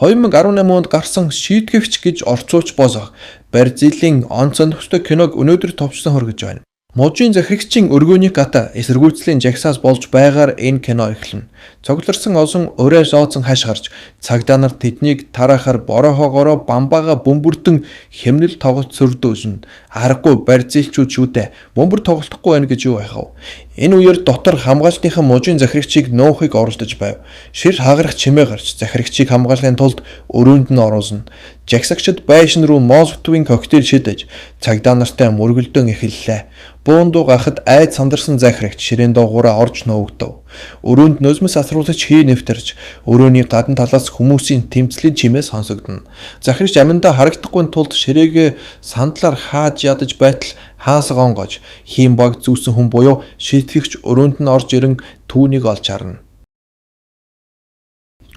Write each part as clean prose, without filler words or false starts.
2018 онд гарсан Шийтгэвч гэж орцуулж босгох Бразилийн он сонирхолтой киног өнөөдөр товчсон хүргэж байна. Мужийн захирагчийн өргөөний гата эсэргүүцлийн жагсаас болж байгаар энэ кино эхэлнэ. Цоглорсон олон өрөө шооцсон хаш гарч цагдаа нар тэднийг тараахаар борохоогоороо бамбаага бөмбөрдөн хэмнэл тоглолт сөрдөөсөн. Аргагүй Бразилчууд шүтээ бөмбөр тоглохгүй байна гэж юу байхав. Энэ үеэр дотор хамгаалтынхан мужийн захирагчийг нуухыг оролдож байв. Шир хагарах чимээ гарч захирагчийг хамгаалахын тулд өрөөнд нь оруулна. Жагсагчид байшин руу Молотовын коктейл шидэж цагдаа нартай мөргөлдөн эхэллээ. Буундуу гахад айд сандарсан захирагч ширээн доогуура орж нуугдав. Өрөөнд нөзмөс асруулж хий нэвтэрч өрөөний гадна талаас хүмүүсийн тэмцлийн чимээ сонсогдно. Захирагч аминдаа харагдахгүй тулд ширээгээ сандлаар хааж ядаж байтал хаасга онгож хийм баг зүүсэн хүн буюу шийтгэгч өрөөнд нь орж ирэн түүнийг олж харна.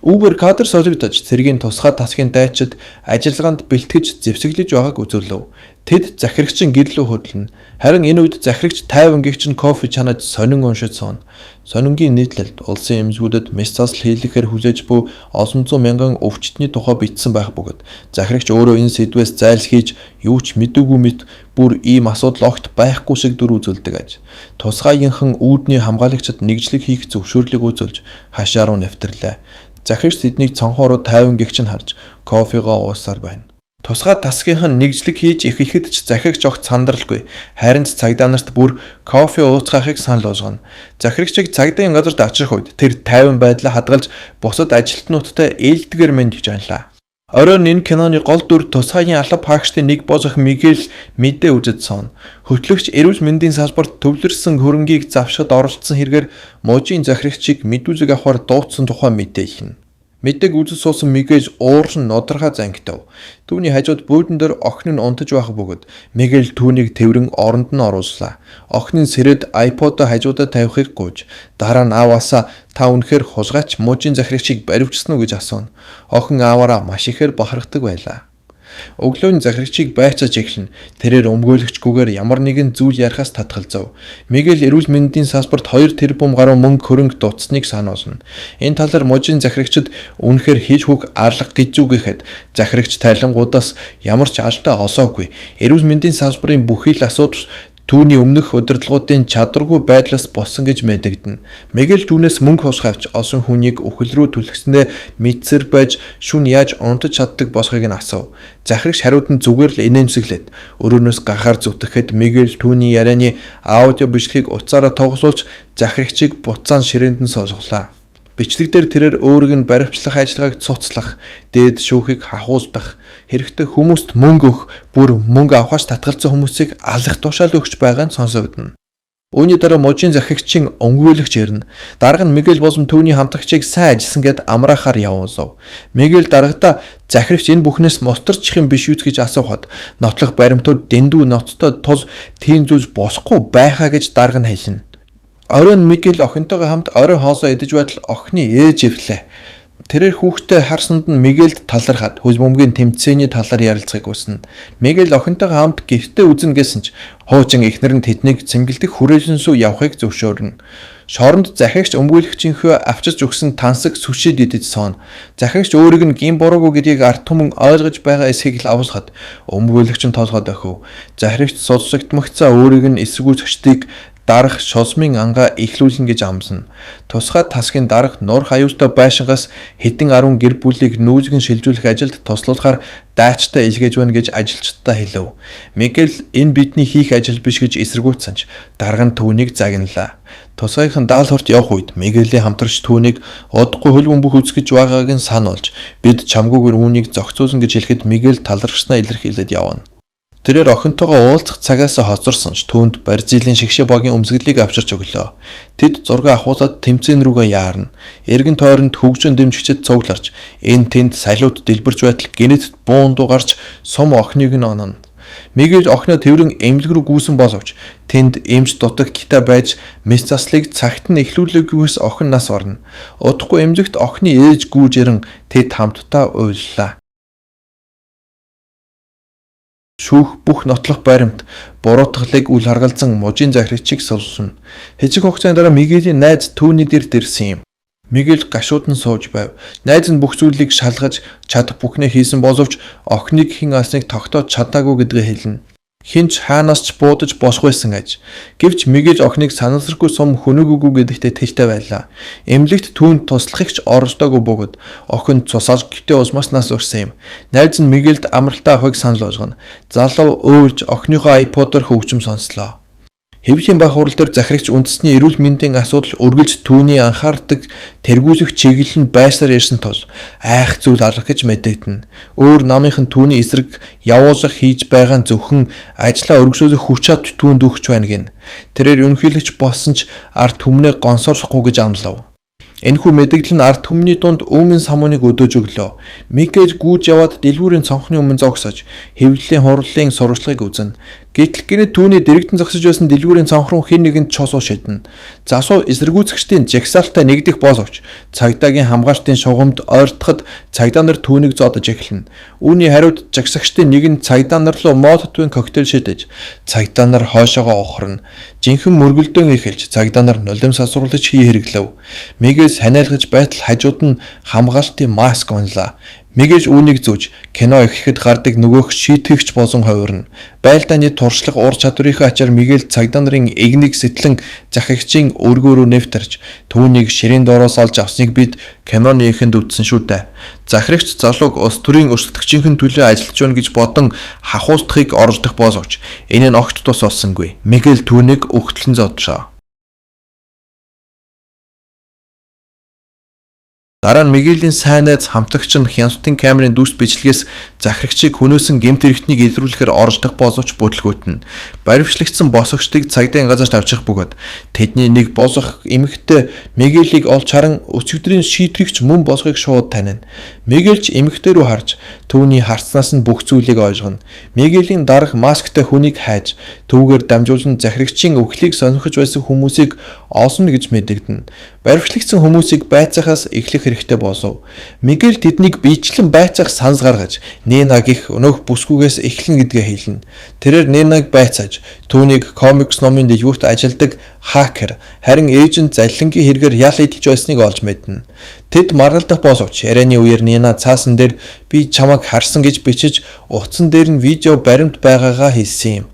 Uber кадр солигдож цэргийн тусгай тасгийн дайчид ажиллагаанд бэлтгэж зэвсэглэж байгааг үзүүлв. Тэд захирагчийн гэрлөө хөдлөнө. Харин энэ үед захирагч 50 гэгчин кофе чанаж сонин уншиж сууна. Сонингийн нийтлэлд улсын эмзгүүдэд мэс засал хийлгэхээр хүлээж буй олон зуун мянган өвчтний тухай бичсэн байх бөгөөд захирагч өөрөө энэ сэдвээс зайлсхийж юу ч мэдээгүй мэт бүр ийм асуудал огт байхгүй шиг дүр үзүүлдэг аж. Тусгайынхан үүдний хамгаалагчид нэгжлэг хийх зөвшөөрлийг үзүүлж хашаа руу нэвтэрлээ. Захирагч тэднийг цонхоо руу 50 гэгчин харж кофегоо уусаар байна. Тусгай тасгийнхан нэгжлэг хийж эхлэхэд ч захирагч огт сандралгүй. Харин цагдаа нарт бүр кофе ууцгаахыг санал болгоно. Захирагчийг цагдаагийн газарт очих үед тэр 50 байдлаа хадгалж бусад ажилтнуудтай ээлдгээр мэндж анлаа. Оройн энэ киноны гол дүр тусгайын алба хаагчдын нэг босох Мигель мэдээ үзэж сууна. Хөтлөгч эрүүл мэндийн салбарт төвлөрсөн хөрөнгийг завшихад оролцсон хэрэгээр мужийн захирагчийг мэдүүлэг авахар дуудсан тухай мэдээ ихнэ. Мэдээг үзэж суусан Мигель уурн нодорхой зангитав. Түүний хажууд буудан дээр охин нь унтаж байх бөгөөд Мигель түүнийг тэврэн оронд нь орууллаа. Охин нь сэрэд iPod-о хажуудаа тавихыг гуйж дараа нь ааваасаа та үнэхээр хулгайч мужийн захирагчийг баривчсан уу гэж асууна. Охин ааваараа маш ихээр бахархдаг байлаа. Өглөөний захирагчийг байцааж эхлэн тэрээр өмгөөлөгчгүйгээр ямар нэгэн зүйл ярихаас татгалзав. Мигель эрүүл мэндийн салбарт 2 тэрбум гаруй мөнгө хөрөнгө дутсныг сануулна. Энэ талаар мужийн захирагчид үнэхээр хийж хүүг арга гэж үгэхэд захирагч тайлангуудаас ямар ч алдаа олоогүй. Эрүүл мэндийн салбарын бүхий л асуудал түүний өмнөх удирдлагуудын чадваргүй байдлаас болсон гэж мэдэгдэнэ. Мигель түүнээс мөнгө хусгавч олон хүнийг үхэл рүү түлхснээ мэдсэр байж шүн яаж унтаж чаддаг болохыг нь асуув. Захирагч хариуд нь зүгээр л инээмсэглээд өрөөнөөс гахаар зүтгэхэд Мигель түүний ярианы аудио бичлэгийг утсаараа тоглуулж захирагчийг буцаан ширээнд нь суулгалаа. Бичлэг дээр тэрээр өөрийг нь баривчлах ажиллагааг цуцлах, дээд шүүхийг хахуулдах, хэрэгтэй хүмүүст мөнгө өгөх, бүр мөнгө авахаас татгалзсан хүмүүсийг алах тушаал өгч байгаа нь сонсогдно. Үүний дараа мужийн захирагчийн өмгөөлөгч ирнэ. Дарга нь Мигель болон түүний хамтрагчийг сайн ажилласан гэд амраахаар явуулав. Мигель даргадаа захирагч энэ бүхнээс мустарчих юм биш үү гэж асуухад нотлох баримтууд дэндүү ноцтой тул тийм зүйлс босхгүй байхаа гэж дарга нь хэлнэ. Оройн Мигель охинтойгоо хамт орой хоолоо идэж байтал охины ээж ивлээ. Тэрээр хүүхдээ харсанд нь Мигельд талархаад хөл бөмбөгийн тэмцээний талаар ярилцахыг хүснэ. Мигель охинтойгоо хамт гэртээ үзэн гэсэн ч хуучин эхнэр нь тэднийг цэнгэлдэх хүрээлэн сүү явахыг зөвшөөрнө. Шоронд захирагч өмгөөлөгчийнхөө авчирч өгсөн тансаг сүшид идэж сооно. Захирагч өөрийг нь гин буруугүй гэдгийг ард түмэн ойлгож байгаа эсхийг л авуулахад өмгөөлөгч нь толгойд охив. Захирагч судалсагдмагцаа өөрийг нь эсэргүүцэгчдийг дарах шосмын ангаа эхлүүлнэ гэж амсна. Тусгай тасгийн дарах нур хаюустай байшингаас хэдэн 10 гэр бүлийг нүүжгэн шилжүүлэх ажилд туслуулахаар даачтай илгээж байна гэж ажилчдаа хэлв. Мигель энэ бидний хийх ажил биш гэж эсэргүүцсэн ч дарга нь түүнийг загналаа. Тусгайхан даалгаварт явах үед Мигелийн хамтрагч түүнийг удахгүй хөл бөмбөг үзэж байгааг нь сануулж бид чамгүйгээр үүнийг зохицуулна гэж хэлэхэд Мигель талархснаа илэрхийлээд явна. Тэрээр охинтойгоо уулзах цагаас хоцорсон ч түүнд Бразилийн шигшээ богийн өмсгөлийг авчирч өглөө. Тэд зураг авахуулаад тэмцээн рүүгээ яарна. Эргэн тойронд хөгжин дэмжигчид цугларч энэ тэнд салют дэлбэрч байтал гинэт буундуу гарч сум охиныг нь ононо. Мигель охиноо тэрэн эмнэлэг рүү гүйсэн боловч тэнд эмч дутаг гита байж мэс заслыг цагт нь эхлүүлээгүйс охин нас орно. Удахгүй эмзэгт охины ээж гүйж ирэн тэд хамтдаа уйллаа. Шүүх бүх нотлох баримт буруутгалыг үл харгалзан мужийн захирагчийг суллана. Хэцэг хугацааны дараа Мигелийн найз түүний дэрд ирсэн юм. Мигэл гашуудан сууж байв. Найз нь бүх зүйлийг шалгаж чадах бүхнээ хийсэн боловч охиныг хэн алсныг тогтоож чадаагүй гэдгээ хэлнэ. Хинч хаанаас ч буудаж босх байсан аж. Гэвч Мигэл охиныг санамсаргүй сум хөнөөгөөгүй гэдэгтээ тэлтэй байлаа. Эмнэлэгт түүнд туслахыг ч оролдоогүй бөгөөд охин цусааж гитээ усмаснаас урсан юм. Найз нь Мигэлд амралтаа авахыг санал болгоно. Залуу өөлж охиныхоо iPod-оор хөгжим сонслоо. Хэвлийн баг хурал дээр захирагч үндэсний эрүүл мэндийн асуудал үргэлж түүний анхаардаг тэргүүлэх чиглэл нь байсаар ирсэн тул айх зүйл алах гэж мэдэгдэнэ. Өөр намынхан түүний эсрэг явуулах хийж байгаа нь зөвхөн ажлаа өргөжүүлэх хүч чад түүнд өгч байна гин. Тэрээр ерөнхийлөгч болсон ч ард түмнээ гонсоорлохгүй гэж амлав. Энэхүү мэдээлэл нь ард түмний дунд үүмэн самууныг өдөөж өглөө. Мигэл гүйж яваад дэлгүүрийн цонхны өмнө зогсож хэвлэлийн хурлын сурвалжлагыг үзнэ. Гэтэл гинэ түүний дэрэгдэн зогсож байсан дэлгүүрийн цонх руу хэн нэгэнд чосоо шиднэ. Засуу эсэргүүцэгчдийн жагсаалтаа нэгдэх боловч цагдаагийн хамгаалтын шугамд ойртоход цагдаа нар түүнийг зодож эхэлнэ. Үүний хариуд жагсагчдын нэг нь цагдаа нар руу молотовын коктейл шидэж цагдаа нар хойшоогоо ухарна. Жинхэнэ мөргөлдөөн эхэлж цагдаа нар нулим сасруулж хий хэрэглэв. Мигээс ханиалгаж байтал хажууд нь хамгаалтын маск онлоо. Мигэж үүнийг зүүж кино ихэхэд гардаг нөгөөх шийтгэгч болон хувирна. Байлдааны туршлага ур чадварынхаа ачаар Мигэл цагдаа нарын эгнийг сэтлэн захигчийн өргөөрөө нэвтарч түүнийг ширээн доороос олж авсныг бид киноны эхэнд үтсэн шүү дээ. Захирагч залууг ус төрийн өрсөлдөгчийн төлөө ажиллаж байна гэж бодон хахуустахыг оролдох боловч энэ нь огт тус болсонгүй. Мигэл түүнийг өгтлэн зодлоо. Дараа нь Мигелийн сайн найз хамтлагч нь хяналтын камерын дүрс бичлэгээс захирагчийг хөнөөсөн гэмт хэрэгтнийг илрүүлэхээр оролдох боловч бүтлгүүтэн. Баривчлагдсан босогчдыг цагдаагийн газарт авчих бөгөөд тэдний нэг босох эмэгтэй Мигелийг олж харан өчигдрийн шийтгэгч мөн босхыг шууд таниана. Мигелч эмэгтэй рүү харж түүний харцнаас нь бүх зүйлийг ойлгоно. Мигелийн дарга масктай хүнийг хайж түүгээр дамжуулан захирагчийн өвхлийг сонирхож байсан хүмүүсийг олсно гэж мэдэгдэнэ. Баривчлагдсан хүмүүсийг байцаахаас эхлэх хэрэгтэй болов. Мигэл тэднийг биечлэн байцаах санс гаргаж Нина гих өнөөх бүсгүйгээс эхлэн гэдгээ хэлнэ. Тэрээр Нинаг байцааж түүнийг комикс номын дэлгүүрт ажилладаг хакер харин эйжент заллингийн хэрэгээр ял идэлж байсныг олж мэднэ. Тэд маргалдах боловч ярианы үеэр Нина цаасан дээр би чамайг харсан гэж бичиж утсан дээр нь видео баримт байгаагаа хэлсэн юм.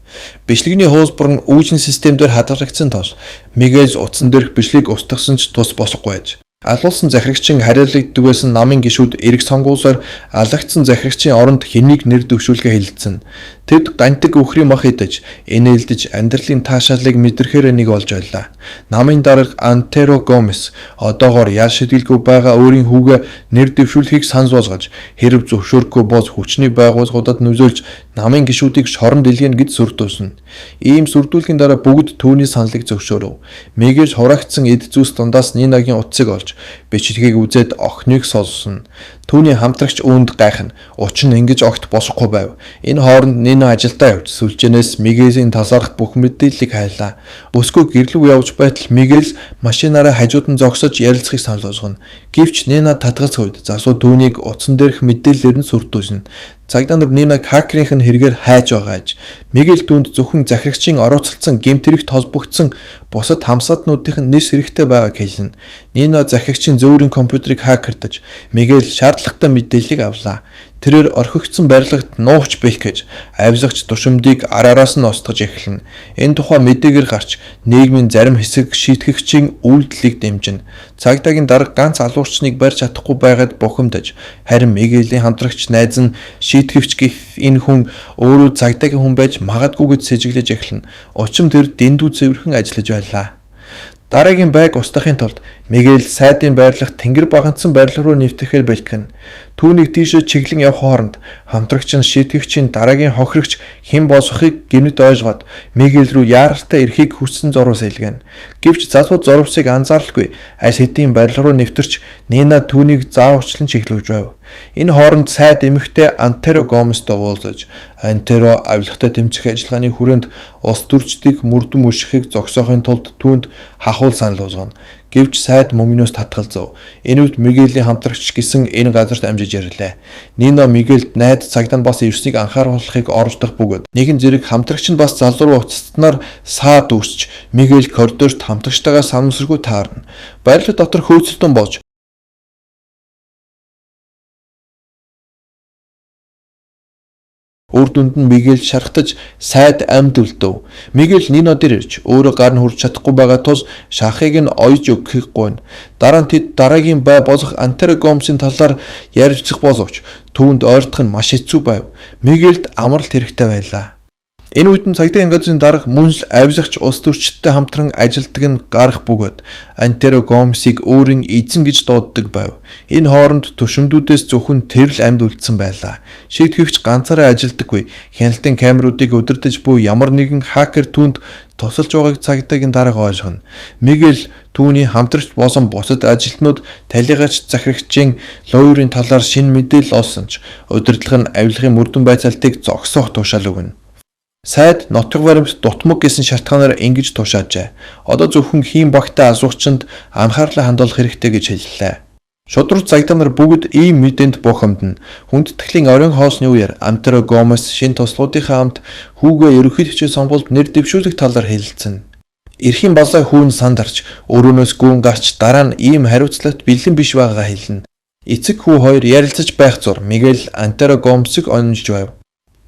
Бичлэгний хуулбар нь үүсгэн системээр хадгалагдсан тул Мигэл утсан дээрх бичлэгийг устгасан ч тус босохгүй байж. Алуулсан захирагчийн хариалагддаг байсан намын гишүүд эрг сонгуулсаар алагдсан захирагчийн оронд хэнийг нэр дэвшүүлгээ хэлэлцэн. Тэд гантик өхрийн мах идэж, энээлдэж амьдралын таашаалыг мэдрэхээр нэг олж байлаа. Намын дарга Антеро Гомес одоогоор ял шидэлгүй байгаа өөрийн хүүгээ нэр дэвшүүлэхийг санал болгож, хэрв зөвшөөрөхгүй бол хүчний байгууллагуудад нөлөөлж намын гишүүдийг шорон дэлгэнэ гэж сүрдүүлсэн. Ийм сүрдүүлгийн дараа бүгд түүний саналыг зөвшөөрөв. Мигэл хураагдсан эд зүйс дундаас Нинагийн утсыг олж бичлэгийг үзээд охиныг солсон. Түүний хамтрагч үүнд гайхна. Учир нь ингэж огт босохгүй байв. Энэ хооронд Нина ажилдаа явж сүлжээнээс Мигелийн тасаарх бүх мэдээллийг хайлаа. Өсгөө гэрлүү явж байтал Мигел машинаараа хажууд нь зогсож ярилцахыг санал болгоно. Гэвч Нина татгалц хувьд засуу түүнийг утсан дээрх мэдээллээр нь сүрдүүлсэн. Цагдаа нар Нинаг хакерийнх нь хэрэгээр хайж байгааж Мигел дүнд зөвхөн захирагчийн орооцолцсон гэмт хэрэгт холбогдсон бусад хамсаатнуудын нис хэрэгтэй байгааг хэлнэ. Нина захирагчийн зөөврийн компьютерыг хакердаж Мигел шаардлагатай мэдээллийг авлаа. Тэрээр орхигдсон барилгад нуугч бэлх гэж авьяасагч тушимдыг араараас нь устгаж эхэлнэ. Энэ тухай мэдээгээр гарч нийгмийн зарим хэсэг шийтгэгчийн үйлдэлийг дэмжинэ. Цагдаагийн дарга ганц алуурчныг барьж чадахгүй байгаад бухимдаж харин Мигелийн хамтрагч найз нь шийтгэвч гэх энэ хүн өөрөө цагдаагийн хүн байж магадгүй гэж сэжиглэж эхэлнэ. Учир нь тэр дэндүү цэвэрхэн ажиллаж байлаа. Дараагийн байг устгахын тулд Мигел сайдын байрлах тэнгэр багандсан байрлал руу нэвтрэхээр бэлтгэн. Түүнийг тийшээ чиглэн явах хооронд хамтрагч нь шийтгэгчийн дараагийн хохирогч хэн босхийг гинэд ойлгоод Мигел рүү яаралтай эрхийг хүссэн зурвас илгэн. Гэвч залуу зурвсыг анзааралгүй аль хэдийн байрлал руу нэвтэрч Нина түүнийг зааварчлан чиглүүлж байв. Энэ хооронд сайд эмэгтэй Антеро Гоместой уулзаж Антеро авилгатай тэмцэх ажиллагааны хүрээнд улс төрчдийг мөрдөн мөшөхийг зогсоохын тулд түүнд хахуул санал болгоно. Гэвч сайд мөнгнөөс татгалзав. Энэ үед Мигелийн хамтрагч гисэн энэ газарт амжиж ирлээ. Нино Мигелд найд цагдаа нь бас Ерснийг анхааруулахыг оролдох бөгөөд нэгэн зэрэг хамтрагч нь бас залуу руу уцтснаар саад үүсч Мигель коридорт хамтрагчтайгаа санамсаргүй таарна. Баярлал дотор хөөцөлтөн болж үр дүнд нь Мигель шархтаж сайд амьд үлдэв. Мигель Нино дээр ирж өөрөө гар нь хүрч чадахгүй байгаа тус шахыг нь ойж өгөхийг гуйна. Дараа нь тэд дараагийн бай болох Антера Гомесийн талаар ярилцах боловч түүнд ойртох нь маш хэцүү байв. Мигельд амралт хэрэгтэй байлаа. Энэ үед нь цагдаагийн газрын дарга мөн л авилгач улс төрчдтэй хамтран ажилтдаг нь гарах бөгөөд Антера Гомесийг өөрийн эзэн гэж дууддаг байв. Энэ хооронд төшөмдүүдээс зөвхөн тэр л амьд үлдсэн байлаа. Шийтгэвч ганцаараа ажилдаггүй. Хяналтын камеруудыг удирдах буй ямар нэгэн хакер түүнд тусалж байгааг цагдаагийн дарга ойлгоно. Мигель түүний хамтрагч болсон бусад ажилтнууд талигаач захирагчийн лоерийн талаар шинэ мэдээлэл олсон ч удирдлага нь авилгын мөрдөн байцаалтыг зогсоох тушаал өгнө. Сайд нутаг баримт дутмаг гэсэн шалтгаанаар ингэж тушаажээ. Одоо зөвхөн хийм багтай асуучинд анхаарлаа хандуулах хэрэгтэй гэж хэллээ. Шудраг цагдаа нар бүгд ийм мэдээнд бухимдана. Хүндэтгэлийн оройн хоосны үеэр Антера Гомес шинэ туслуудынхаа хамт хүүгээ ерөнхийлөгчийн сонгуульд нэр дэвшүүлэх талаар хэлэлцэнэ. Эрхийн балай хүүн сандарч өрөөнөөс гүн гарч дараа нь ийм хариуцлагт бэлэн биш байгаагаа хэлнэ. Эцэг хүү хоёр ярилцаж байх зур Мигель Антера Гомесыг онж байв.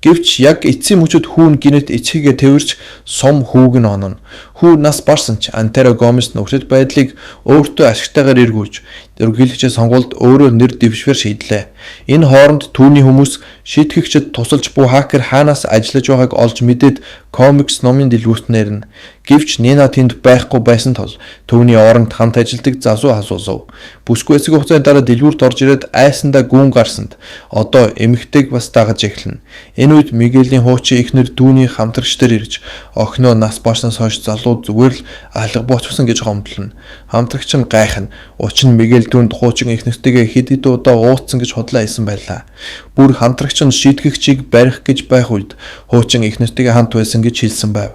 Гэвч яг эцсийн мөчөд хүүн гинэт эцгийгээ тэрвэрч сум хүүг нь онно. Хүү нас барсан ч Антера Гомес нөхцөл байдлыг өөртөө ашигтайгаар эргүүлж ерөнхийлөгчийн сонгуульд өөрөө нэр дэвшвэр шийдлээ. Энэ хооронд түүний хүмүүс шийтгэгчд тусалж буй хакер хаанаас ажиллаж байгааг олж мэдээд комикс номын дэлгүүртнээр нь. Гэвч Нино тэнд байхгүй байсан тул түүний оронд хамт ажилладаг залуу асуусав. Бүсгүй хэсэг хугацааны дараа дэлгүүрт орж ирээд айсандаа гүн гарсанд одоо эмэгтэйг бас дагаж эхэлнэ. Энэ үед Мигелийн хуучин эхнэр түүний хамтрагчдэр ирж охиноо нас барснаас хойш залуу зүгээр л алга болчихсон гэж гомдлоно. Хамтрагч нь гайхна. Учир нь Мигель түүнд хуучин эхнэртэйгээ хэд удаа ууцсан гэж худлаа хэлсэн байлаа. Бүр хамтрагч нь шийтгэгчийг барих гэж байх үед хуучин эхнэртэйгээ хамт байсан гэж хэлсэн байв.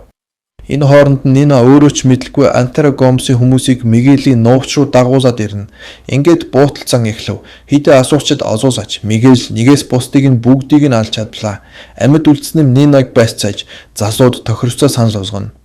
Энэ хооронд Нино өөрөө ч мэдлгүй Антера Гомесийн хүмүүсийг Мигелийн нуугч руу дагуулад ирнэ. Ингээд бууталцан эхлэв. Хэдэн асуучид олзуулаач Мигель нэгээс бусдыг нь бүгдийг нь алж чадлаа. Амьд үлдсэн нь Ниног байцааж залууд тохирцоо санал болгоно.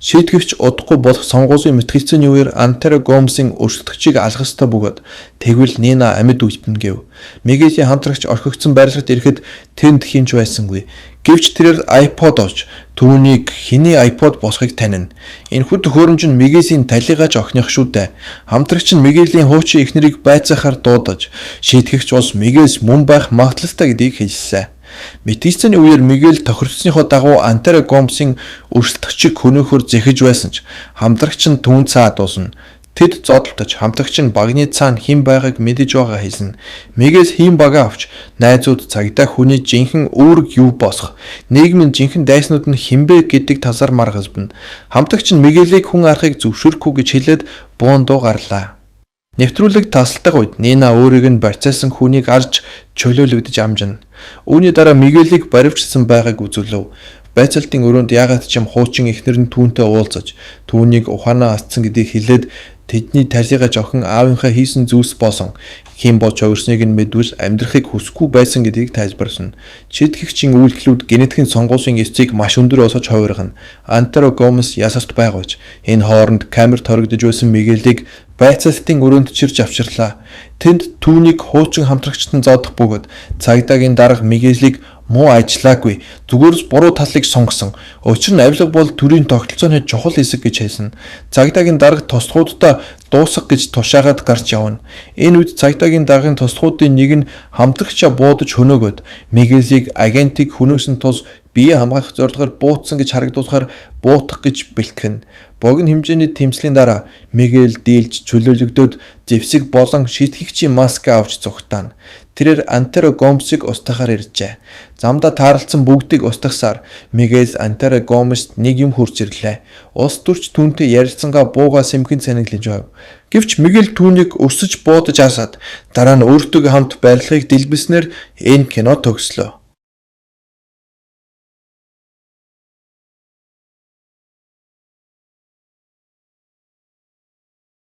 Шийтгэвч удахгүй болох сонгуулийн мэтгэлцээний үеэр Антера Гомесийн өрсөлдөгчийг алгах ёстой бөгөөд тэгвэл Нино амьд үлдэнэ гэв. Мигелийн хамтрагч орхигдсон байрлалд ирэхэд тэнд хинч байсангүй. Гэвч тэрээр iPod олж түүнийг хэний iPod босхийг танина. Энэхүү төхөөрөмж нь Мигелийн талигаач охиных шүү дээ. Хамтрагч нь Мигелийн хуучин эхнэрийг байцаахаар дуудаж шийтгэгч улс Мигелс мөн байх магадлалтай гэдгийг хэлсэн. Мэтгэлцээний үеэр Мигель тохирцсныхоо дагуу Антера Гомесийн өрсөлдөгчийг хөнөөхөр зэхэж байсан ч хамтрагч нь түүнд цаад дуусна. Тэд зодтолтож хамтрагч нь багны цаана хэн байгааг мэдэж байгаа хэлнэ. Мигелс хийм бага авч найзууд цагдаа хүний жинхэнэ үүрэг юу босох, нийгмийн жинхэнэ дайснууд нь хинбэ гэдэг талаар маргалбна. Хамтрагч нь Мигелийг хүн арахыг зөвшөөрөхгүй гэж хэлээд буун дуу гарлаа. Нэвтрүүлэг тасалдаг үед Нино өөрийг нь барьцаасан хүнийг арж чөлөөлөгдөж амжина. Үүний дараа Мигелийг баривчсан байгааг үзүүлв. Байцаалтын өрөөнд яагаад ч юм хуучин эхнэр нь түүнтэй уулзаж түүнийг ухаанаа алдсан гэдгийг хэлээд тэдний талигаач охин аавынхаа хийсэн зүйлс болсон хэн болж хувирсныг нь мэдвэл амьдрахыг хүсэхгүй байсан гэдгийг тайлбарлана. Шийтгэгчийн үйлдэлүүд генетикийн сонгуулийн эцийг маш өндөр осож хувиргана. Антера Гомес ясарт байгаач энэ хооронд камерт хоригдож байсан Мигелийг байцаалтын өрөөнд чирж авчирлаа. Тэнд түүнийг хуучин хамтрагчтан зоодох бөгөөд цагдаагийн дарга Мигелийг муу ажиллаагүй зүгээр л буруу талыг сонгосон. Учир нь авилга бол төрийн тогтолцооны чухал хэсэг гэж хэлсэн. Цагдаагийн дарга туслахуудаа дуусгах гэж тушаагаад гарч явна. Энэ үед цагдаагийн даргын туслахуудын нэг нь хамтрагчаа буудаж хөнөөгөөд Мигелийг агентыг хөнөөсөн тул бие хамгаалах зорилгоор буутсан гэж харагдуулахаар буутах гэж бэлтгэн. Богино хэмжээний тэмцлийн дараа Мигель дийлж чөлөөлөгдөөд зэвсэг болон шийтгэгчийн маск авч зүгтаана. Тэрээр Антера Гомесийг устгахаар иржээ. Замдаа таарлцсан бүгдийг устгахсаар Мигель Антера Гомест нэг юм хурж ирлээ. Улс төрч түүнтэй ярилцсангаа буугаа сэмхэн цэнэглэж байв. Гэвч Мигель түүнийг өсөж буудаж асаад дараа нь өөртөө хамт байрлахыг дэлбэснээр энэ кино төгслөө.